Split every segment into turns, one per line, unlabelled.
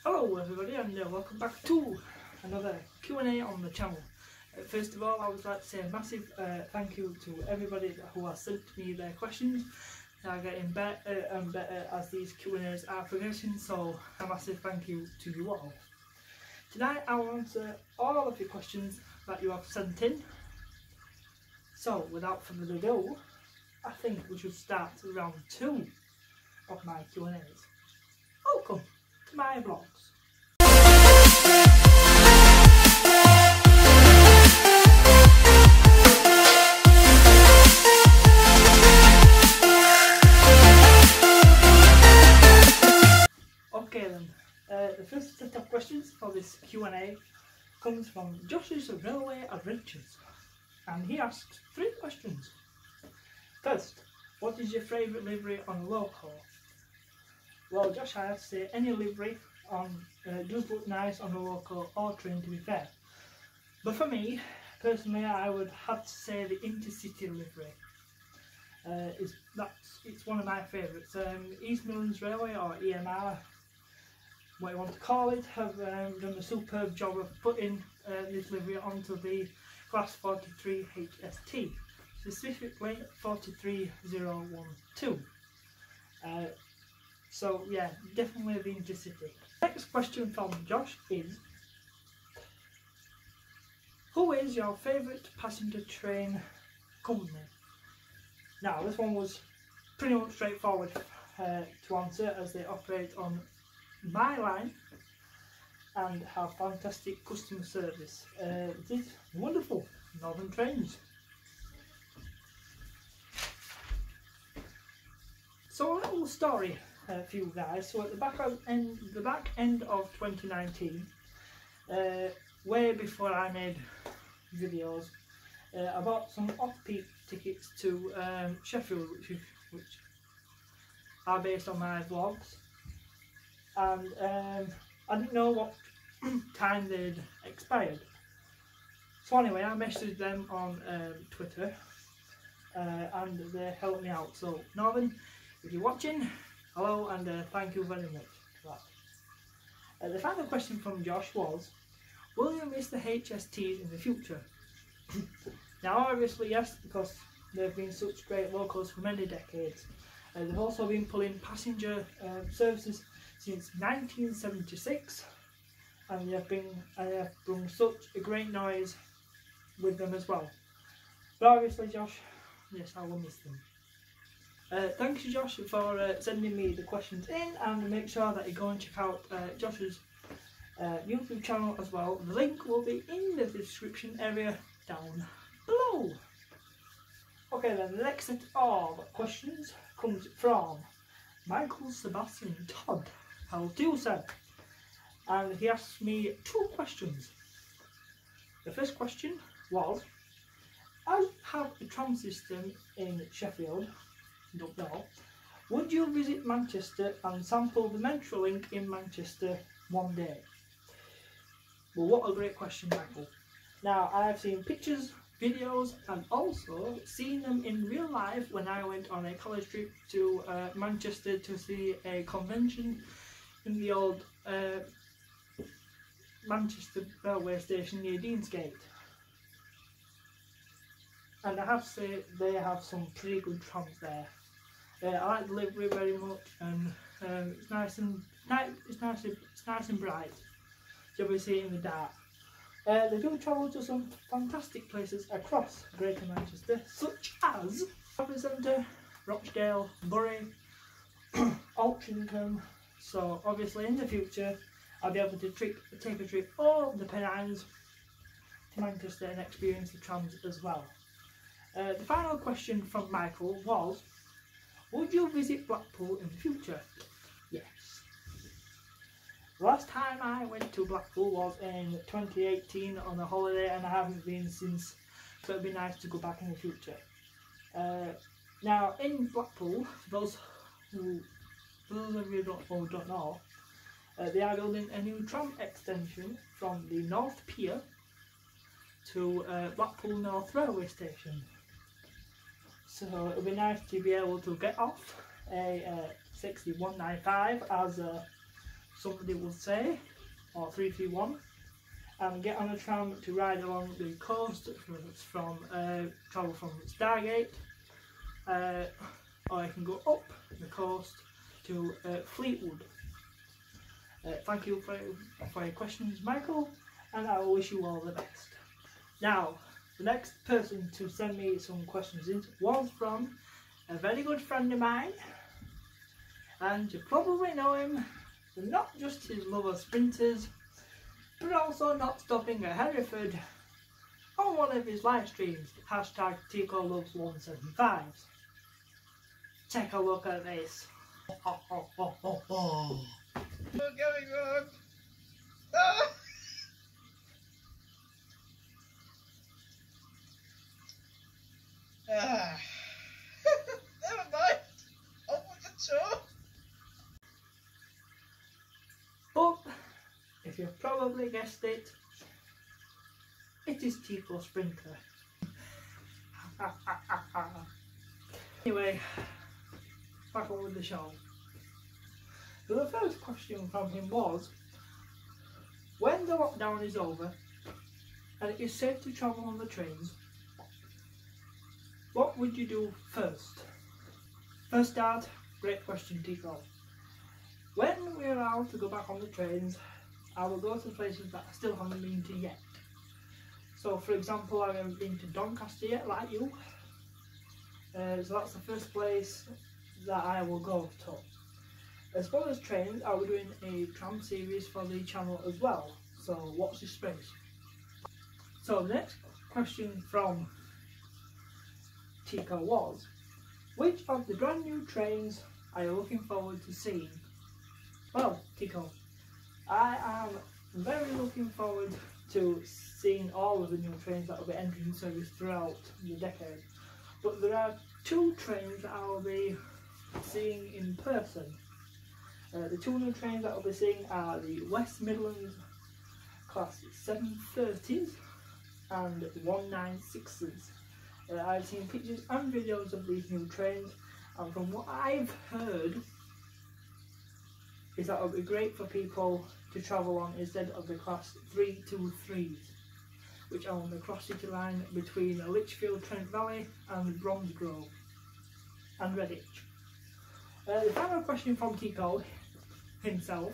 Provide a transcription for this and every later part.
Hello everybody and welcome back to another Q&A on the channel. First of all, I would like to say a massive thank you to everybody who has sent me their questions. They are getting better and better as these Q&As are progressing, so a massive thank you to you all. Tonight I will answer all of your questions that you have sent in. So without further ado, I think we should start round 2 of my Q&As. Welcome to my vlogs. Okay then, the first set of questions for this Q&A comes from Josh's Railway Adventures, and he asks 3 questions. First, what is your favourite livery on a local? Well, Josh, I have to say any livery on does look nice on a local or train, to be fair. But for me, personally, I would have to say the intercity livery. It's one of my favourites. East Midlands Railway, or EMR, what you want to call it, have done a superb job of putting this livery onto the Class 43 HST, specifically 43012. So yeah, definitely the intercity. Next question from Josh is, who is your favourite passenger train company? Now this one was pretty much straightforward to answer, as they operate on my line and have fantastic customer service. It is wonderful, Northern Trains. So a little story for you guys. So at the back end of 2019, way before I made videos, I bought some off-peak tickets to Sheffield, which are based on my vlogs, and I didn't know what time they'd expired. So anyway, I messaged them on Twitter, and they helped me out. So Northern, if you're watching, hello, and thank you very much for that. The final question from Josh was, will you miss the HSTs in the future? Now obviously yes, because they've been such great locals for many decades. They've also been pulling passenger services since 1976, and they have been such a great noise with them as well. But obviously Josh, yes, I will miss them. Thank you Josh for sending me the questions in, and make sure that you go and check out Josh's YouTube channel as well. The link will be in the description area down below. Okay then, the next set of questions comes from Sebastian Todd, L2, and he asked me 2 questions. The first question was, I have a tram system in Sheffield, don't know, would you visit Manchester and sample the Metrolink in Manchester one day? Well, what a great question, Michael. Now, I've seen pictures, videos, and also seen them in real life when I went on a college trip to Manchester to see a convention in the old Manchester railway station near Deansgate. And I have to say, they have some pretty good trams there. I like the livery very much, and it's nice and bright. So we see it in the dark. They do travel to some fantastic places across Greater Manchester, such as Shopping Centre, Rochdale, Bury, Altrincham. So obviously in the future I'll be able to take a trip over the Pennines to Manchester and experience the trams as well. The final question from Michael was, would you visit Blackpool in the future? Yes. Last time I went to Blackpool was in 2018 on a holiday, and I haven't been since, so it'd be nice to go back in the future. Now in Blackpool, for those of you who don't know, they are building a new tram extension from the North Pier to Blackpool North Railway Station. So it'll be nice to be able to get off a 6195 as somebody would say, or 331, and get on a tram to ride along the coast from travel from Stargate, or I can go up the coast to Fleetwood. Thank you for your questions, Michael, and I will wish you all the best. Now, the next person to send me some questions in was from a very good friend of mine, and you probably know him for not just his love of sprinters, but also not stopping at Hereford on one of his live streams, hashtag TicoLoves175. Take a look at this.
What's going on? Ah! Never mind. On with the tour.
But, if you've probably guessed it, it is TicoSprinter. Anyway, back on with the show. So the first question from him was, when the lockdown is over and it is safe to travel on the trains, what would you do first? First start, great question, Tico. When we're allowed to go back on the trains, I will go to places that I still haven't been to yet. So for example, I haven't been to Doncaster yet, like you. So that's the first place that I will go to. As well as trains, I'll be doing a tram series for the channel as well. So watch this space. So the next question from Tico was, which of the brand new trains are you looking forward to seeing? Well, Tico, I am very looking forward to seeing all of the new trains that will be entering service throughout the decade. But there are two trains that I will be seeing in person. The two new trains that I'll be seeing are the West Midlands Class 730s and 196s. I've seen pictures and videos of these new trains, and from what I've heard is that it'll be great for people to travel on instead of the Class 323s, which are on the cross-city line between Lichfield, Trent Valley and Bromsgrove and Redditch. The final question from Tico himself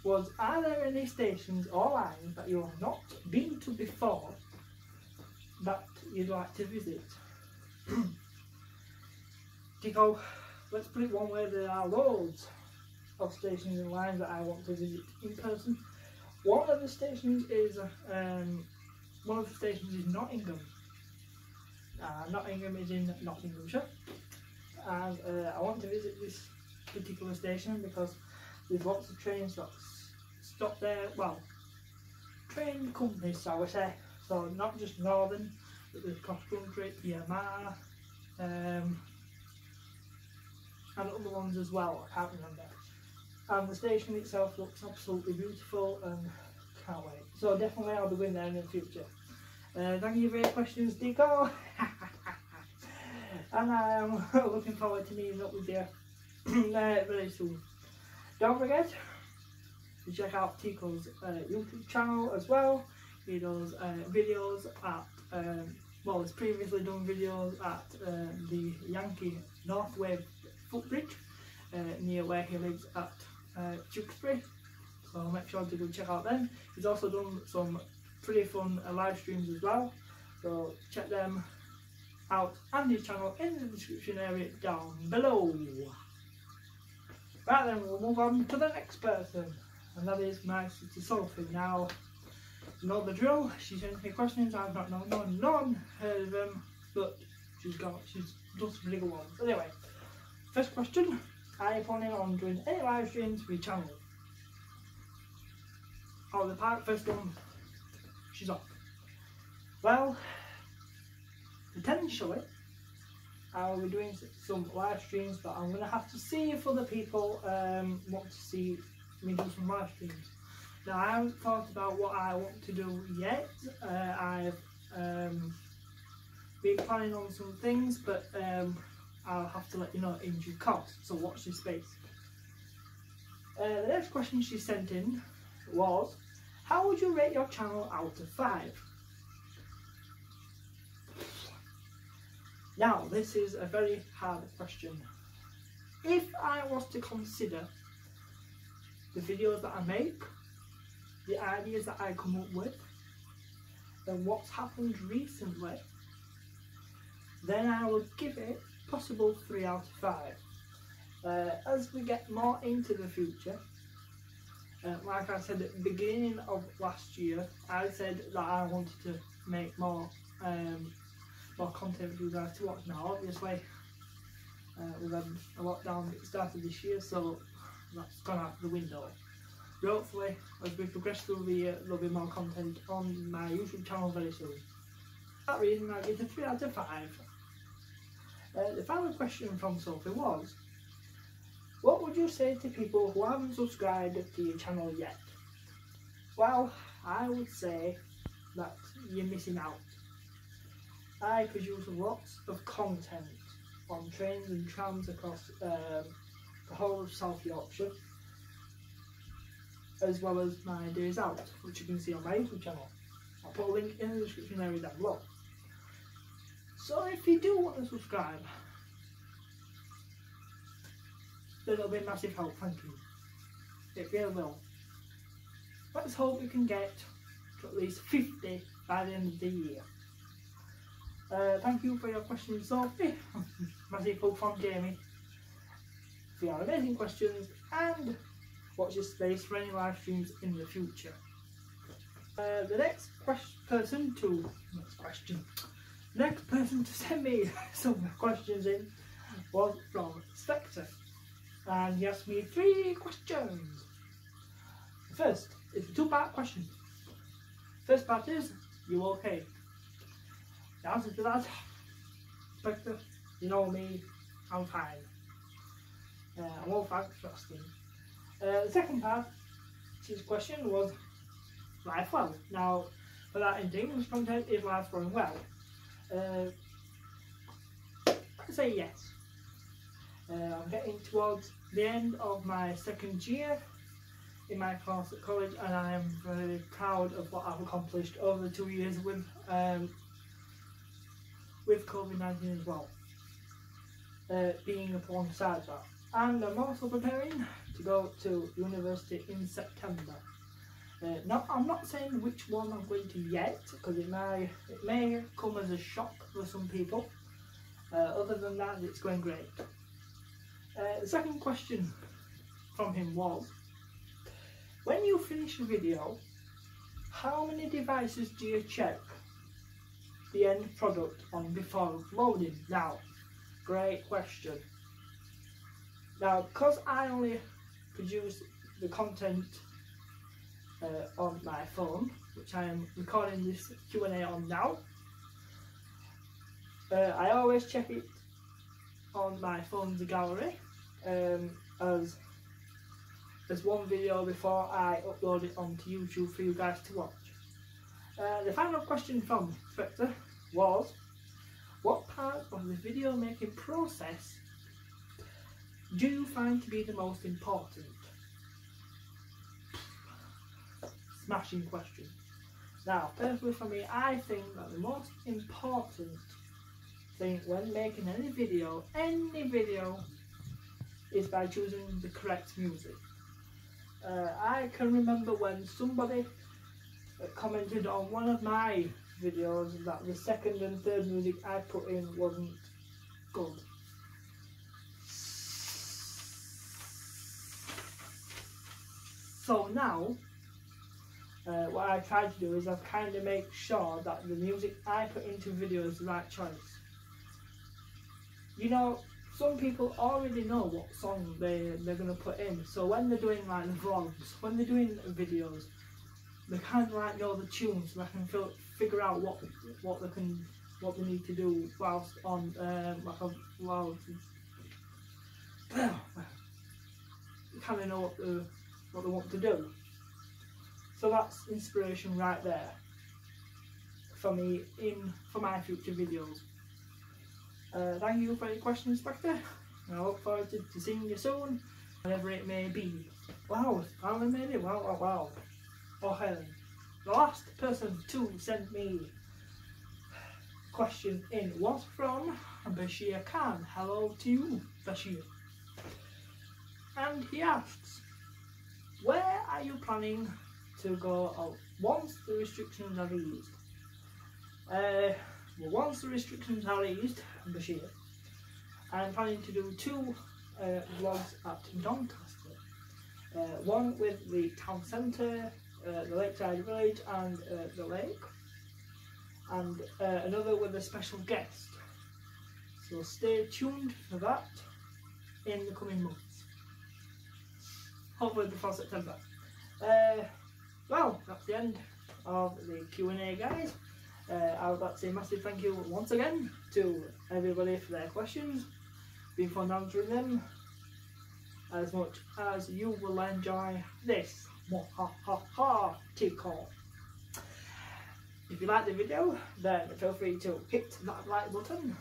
was, are there any stations or lines that you have not been to before that you'd like to visit? Tico, let's put it one way, there are loads of stations and lines that I want to visit in person. One of the stations is Nottingham. Nottingham is in Nottinghamshire, and I want to visit this particular station because there's lots of trains that stop there. Well, train companies, shall we say. So not just Northern, but there's Cross Country, EMR, and other ones as well. I can't remember. And the station itself looks absolutely beautiful and can't wait. So definitely I'll be going there in the future. Thank you for your questions, Tico. And I am looking forward to meeting up with you very soon. Don't forget to check out Tico's YouTube channel as well. He does videos at, well, he's previously done videos at the Yankee North Wave footbridge near where he lives at Tewkesbury, so make sure to go check out them. He's also done some pretty fun live streams as well, so check them out and his channel in the description area down below. Right then, we'll move on to the next person, and that is my sister Sophie. Now, you know the drill, she sends me questions, I've not none heard of them, but she's done some really good ones. Anyway, first question, are you planning on doing any live streams for your channel? Oh, the first one, she's off. Well, potentially, I'll be doing some live streams, but I'm going to have to see if other people want to see me do some live streams. Now, I haven't thought about what I want to do yet. I've been planning on some things, but I'll have to let you know in due course, so watch this space. The next question she sent in was, how would you rate your channel out of 5? Now, this is a very hard question. If I was to consider the videos that I make, the ideas that I come up with, and what's happened recently, then I would give it possible 3 out of 5. As we get more into the future, like I said at the beginning of last year, I said that I wanted to make more content for you guys to watch. Now obviously we've had a lockdown at the start of this year, so that's gone out the window. But hopefully as we progress through the year there'll be more content on my YouTube channel very soon. For that reason I give it a 3 out of 5. The final question from Sophie was, what would you say to people who haven't subscribed to your channel yet? Well, I would say that you're missing out. I produce lots of content on trains and trams across the whole of South Yorkshire, as well as my days out, which you can see on my YouTube channel. I'll put a link in the description area down below. So if you do want to subscribe, then it'll be a massive help, thank you. It really will. Let's hope we can get to at least 50 by the end of the year. Thank you for your questions, Sophie. Massive hope from Jamie for your amazing questions, and watch this space for any live streams in the future. The next person to send me some questions in was from Specter, and he asked me 3 questions. The first is a 2-part question. First part is, you okay? The answer to that, Specter, you know me, I'm fine. I'm all thanks for asking. The second part to his question was, life well? Now, for that in English content, is life going well? I'd say yes. I'm getting towards the end of my 2nd year in my course at college, and I am very proud of what I've accomplished over the 2 years with COVID-19 as well, being upon side that. And I'm also preparing to go to university in September. I'm not saying which one I'm going to yet, because it may come as a shock for some people. Other than that, it's going great. The second question from him was, when you finish a video, how many devices do you check the end product on before uploading? Now, great question. Now, because I only produce the content on my phone, which I am recording this Q&A on now, I always check it on my phone's gallery as one video before I upload it onto YouTube for you guys to watch. The final question from Specter was, what part of the video making process do you find to be the most important? Smashing question. Now, personally for me, I think that the most important thing when making any video, is by choosing the correct music. I can remember when somebody commented on one of my videos that the 2nd and 3rd music I put in wasn't good. So now, what I try to do is I kind of make sure that the music I put into video is the right choice. You know, some people already know what song they're going to put in, so when they're doing like the vlogs, when they're doing videos, they kind of like know the tunes, so they can figure out what they need to do whilst on like a vlog. You kind of know what they want to do. So that's inspiration right there for me for my future videos. Thank you for your questions, Specter. I look forward to seeing you soon, whenever it may be. Wow, finally made it. Wow, wow, wow. Okay then. The last person to send me question in was from Bashir Khan. Hello to you, Bashir. And he asks, where are you planning to go out once the restrictions are eased? Well, once the restrictions are eased, Bashir, I'm planning to do 2 vlogs at Doncaster. One with the town centre, the lakeside village and the lake, and another with a special guest. So stay tuned for that in the coming months. Hopefully before September. Well, that's the end of the Q&A, guys. I would like to say a massive thank you once again to everybody for their questions. Been fun answering them, as much as you will enjoy this. Tico. If you like the video, then feel free to hit that like button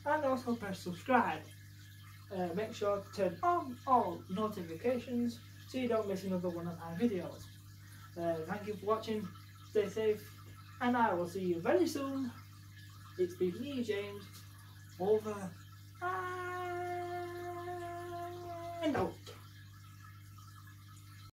and also press subscribe. Make sure to turn on all notifications so you don't miss another one of my videos. Thank you for watching, stay safe, and I will see you very soon. It's been me, James, over and out.